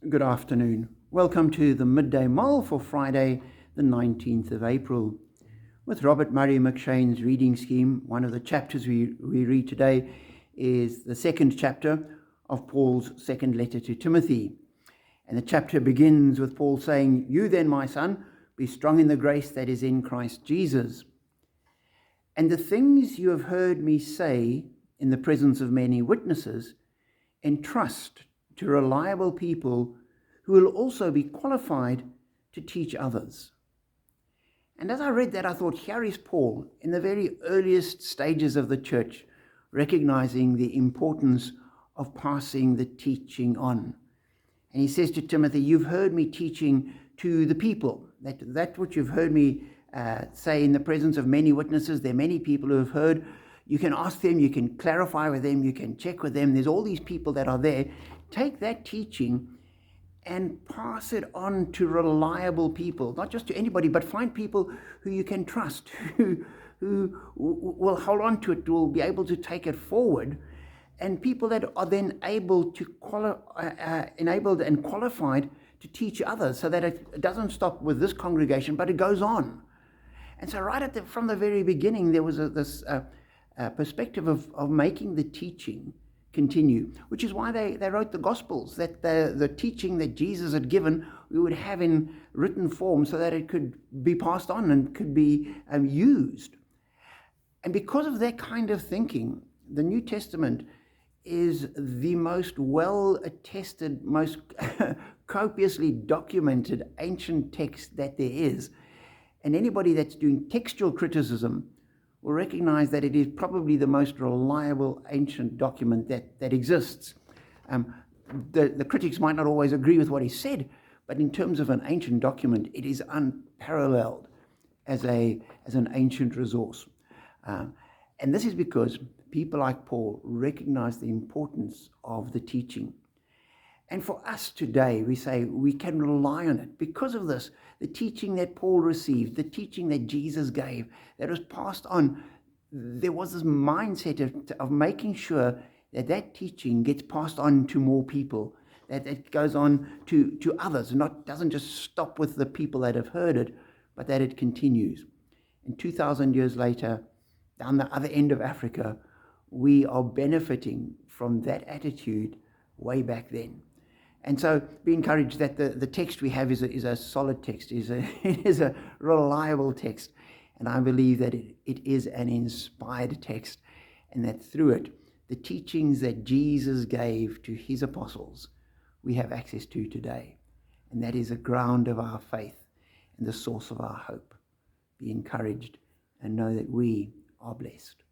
Good afternoon. Welcome to the Midday Mull for Friday, the 19th of April. With Robert Murray McShane's reading scheme, one of the chapters we read today is the second chapter of Paul's second letter to Timothy. And the chapter begins with Paul saying, "You then, my son, be strong in the grace that is in Christ Jesus. And the things you have heard me say in the presence of many witnesses, entrust to reliable people who will also be qualified to teach others." And as I read that, I thought, here is Paul in the very earliest stages of the church, recognizing the importance of passing the teaching on. And he says to Timothy, "You've heard me teaching to the people. That what you've heard me say in the presence of many witnesses. There are many people who have heard. You can ask them, you can clarify with them, you can check with them. There's all these people that are there. Take that teaching and pass it on to reliable people, not just to anybody, but find people who you can trust, who will hold on to it, will be able to take it forward, and people that are then enabled and qualified to teach others, so that it doesn't stop with this congregation, but it goes on." And so from the very beginning, there was this perspective of making the teaching continue, which is why they wrote the Gospels, that the teaching that Jesus had given, we would have in written form so that it could be passed on and could be used. And because of that kind of thinking, the New Testament is the most well-attested, most copiously documented ancient text that there is. And anybody that's doing textual criticism will recognize that it is probably the most reliable ancient document that exists. The critics might not always agree with what he said, but in terms of an ancient document, it is unparalleled as an ancient resource. And this is because people like Paul recognize the importance of the teaching. And for us today, we say we can rely on it. Because of this, the teaching that Paul received, the teaching that Jesus gave, that was passed on, there was this mindset of making sure that teaching gets passed on to more people, that it goes on to others, and doesn't just stop with the people that have heard it, but that it continues. And 2,000 years later, down the other end of Africa, we are benefiting from that attitude way back then. And so be encouraged that the text we have is a solid text, it is a reliable text. And I believe that it is an inspired text, and that through it, the teachings that Jesus gave to his apostles, we have access to today. And that is the ground of our faith and the source of our hope. Be encouraged and know that we are blessed.